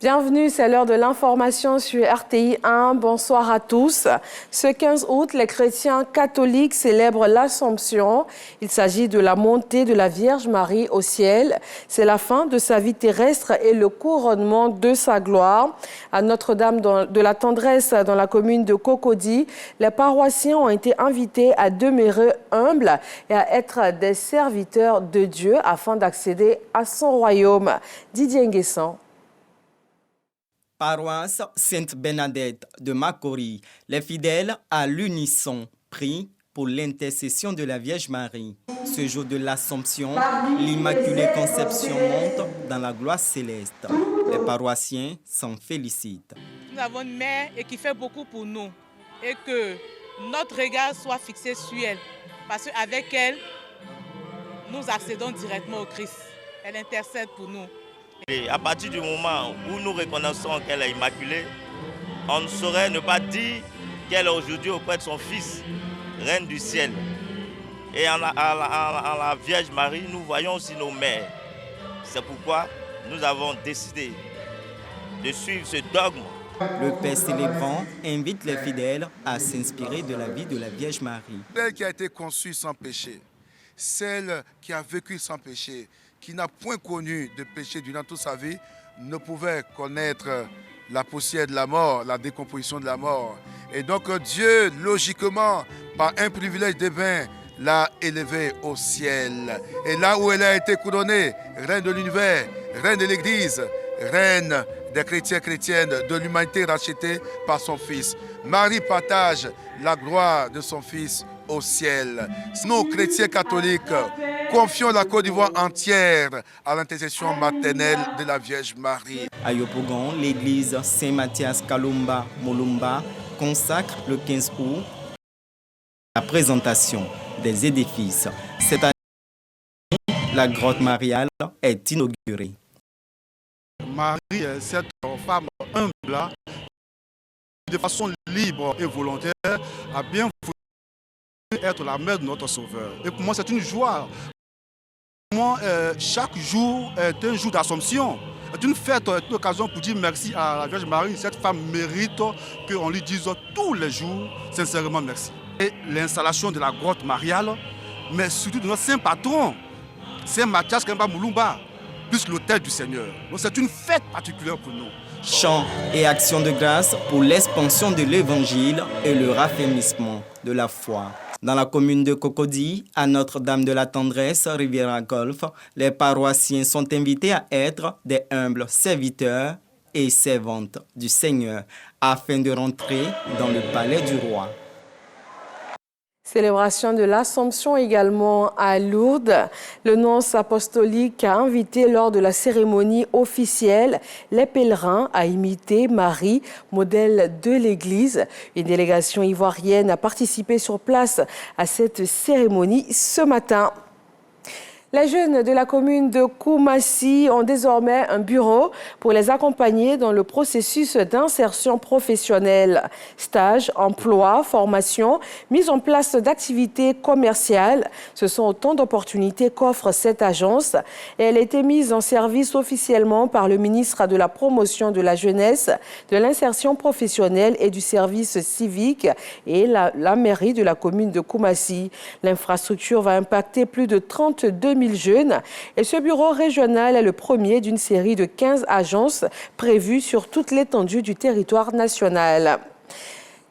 Bienvenue, c'est l'heure de l'information sur RTI 1. Bonsoir à tous. Ce 15 août, les chrétiens catholiques célèbrent l'Assomption. Il s'agit de la montée de la Vierge Marie au ciel. C'est la fin de sa vie terrestre et le couronnement de sa gloire. À Notre-Dame de la Tendresse, dans la commune de Cocody, les paroissiens ont été invités à demeurer humbles et à être des serviteurs de Dieu afin d'accéder à son royaume. Didier Nguessan. Paroisse Sainte-Bernadette de Makori, les fidèles à l'unisson prient pour l'intercession de la Vierge Marie. Ce jour de l'Assomption, l'Immaculée Conception monte dans la gloire céleste. Les paroissiens s'en félicitent. Nous avons une mère et qui fait beaucoup pour nous et que notre regard soit fixé sur elle parce qu'avec elle, nous accédons directement au Christ. Elle intercède pour nous. Et à partir du moment où nous reconnaissons qu'elle est immaculée, on ne saurait ne pas dire qu'elle est aujourd'hui auprès de son Fils, Reine du ciel. Et en la Vierge Marie, nous voyons aussi nos mères. C'est pourquoi nous avons décidé de suivre ce dogme. Le Père célébrant invite les fidèles à s'inspirer de la vie de la Vierge Marie. Celle qui a été conçue sans péché, celle qui a vécu sans péché, qui n'a point connu de péché durant toute sa vie, ne pouvait connaître la poussière de la mort, la décomposition de la mort. Et donc Dieu, logiquement, par un privilège divin, l'a élevée au ciel. Et là où elle a été couronnée, reine de l'univers, reine de l'Église, reine des chrétiens chrétiennes, de l'humanité rachetée par son Fils. Marie partage la gloire de son Fils au ciel. Nous, chrétiens catholiques, confions la Côte d'Ivoire entière à l'intercession maternelle de la Vierge Marie. À Yopougon, l'église Saint-Mathias Kalumba Molumba consacre le 15 août la présentation des édifices. Cette année, la grotte mariale est inaugurée. Marie, cette femme humble, de façon libre et volontaire, a bien voulu être la mère de notre Sauveur. Et pour moi, c'est une joie. Pour moi, chaque jour est un jour d'Assomption. C'est une fête, une occasion pour dire merci à la Vierge Marie. Cette femme mérite qu'on lui dise tous les jours, sincèrement merci. Et l'installation de la grotte mariale, mais surtout de notre saint patron, Saint Mathias Kalumba Molumba, plus l'autel du Seigneur. Donc c'est une fête particulière pour nous. Chants et actions de grâce pour l'expansion de l'Évangile et le raffermissement de la foi. Dans la commune de Cocody, à Notre-Dame de la Tendresse, Riviera Golfe, les paroissiens sont invités à être des humbles serviteurs et servantes du Seigneur afin de rentrer dans le palais du roi. Célébration de l'Assomption également à Lourdes. Le nonce apostolique a invité lors de la cérémonie officielle les pèlerins à imiter Marie, modèle de l'Église. Une délégation ivoirienne a participé sur place à cette cérémonie ce matin. Les jeunes de la commune de Koumassi ont désormais un bureau pour les accompagner dans le processus d'insertion professionnelle. Stage, emploi, formation, mise en place d'activités commerciales, ce sont autant d'opportunités qu'offre cette agence. Et elle a été mise en service officiellement par le ministre de la Promotion de la Jeunesse, de l'Insertion professionnelle et du Service civique et la mairie de la commune de Koumassi. L'infrastructure va impacter plus de 32 000 jeunes et ce bureau régional est le premier d'une série de 15 agences prévues sur toute l'étendue du territoire national.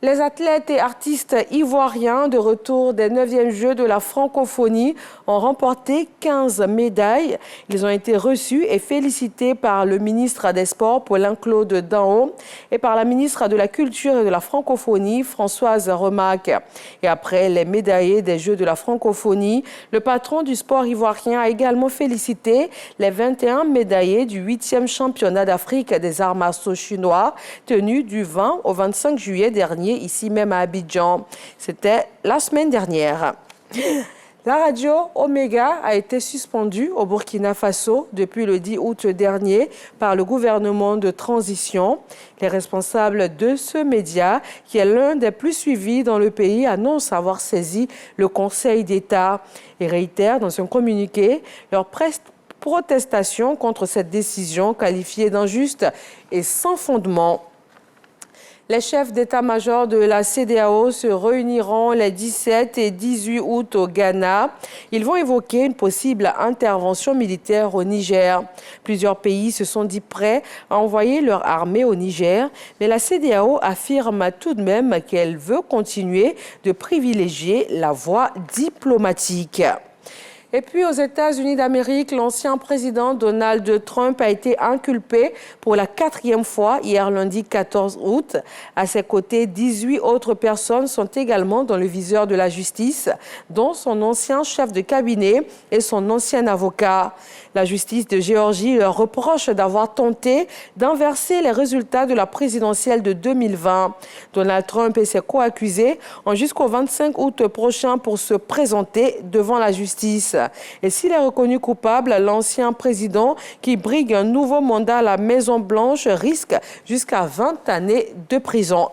Les athlètes et artistes ivoiriens de retour des 9e Jeux de la francophonie ont remporté 15 médailles. Ils ont été reçus et félicités par le ministre des Sports, Paulin-Claude Daon, et par la ministre de la Culture et de la Francophonie, Françoise Remac. Et après les médaillés des Jeux de la francophonie, le patron du sport ivoirien a également félicité les 21 médaillés du 8e championnat d'Afrique des arts martiaux chinois, tenu du 20 au 25 juillet dernier, ici même à Abidjan. C'était la semaine dernière. La radio Omega a été suspendue au Burkina Faso depuis le 10 août dernier par le gouvernement de transition. Les responsables de ce média, qui est l'un des plus suivis dans le pays, annoncent avoir saisi le Conseil d'État et réitèrent dans un communiqué leur protestation contre cette décision qualifiée d'injuste et sans fondement. Les chefs d'état-major de la CEDEAO se réuniront les 17 et 18 août au Ghana. Ils vont évoquer une possible intervention militaire au Niger. Plusieurs pays se sont dit prêts à envoyer leur armée au Niger, mais la CEDEAO affirme tout de même qu'elle veut continuer de privilégier la voie diplomatique. Et puis aux États-Unis d'Amérique, l'ancien président Donald Trump a été inculpé pour la 4e fois hier lundi 14 août. À ses côtés, 18 autres personnes sont également dans le viseur de la justice, dont son ancien chef de cabinet et son ancien avocat. La justice de Géorgie leur reproche d'avoir tenté d'inverser les résultats de la présidentielle de 2020. Donald Trump et ses co-accusés ont jusqu'au 25 août prochain pour se présenter devant la justice. Et s'il est reconnu coupable, l'ancien président qui brigue un nouveau mandat à la Maison-Blanche risque jusqu'à 20 années de prison.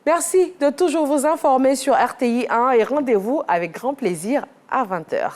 Merci de toujours vous informer sur RTI 1 et rendez-vous avec grand plaisir à 20h.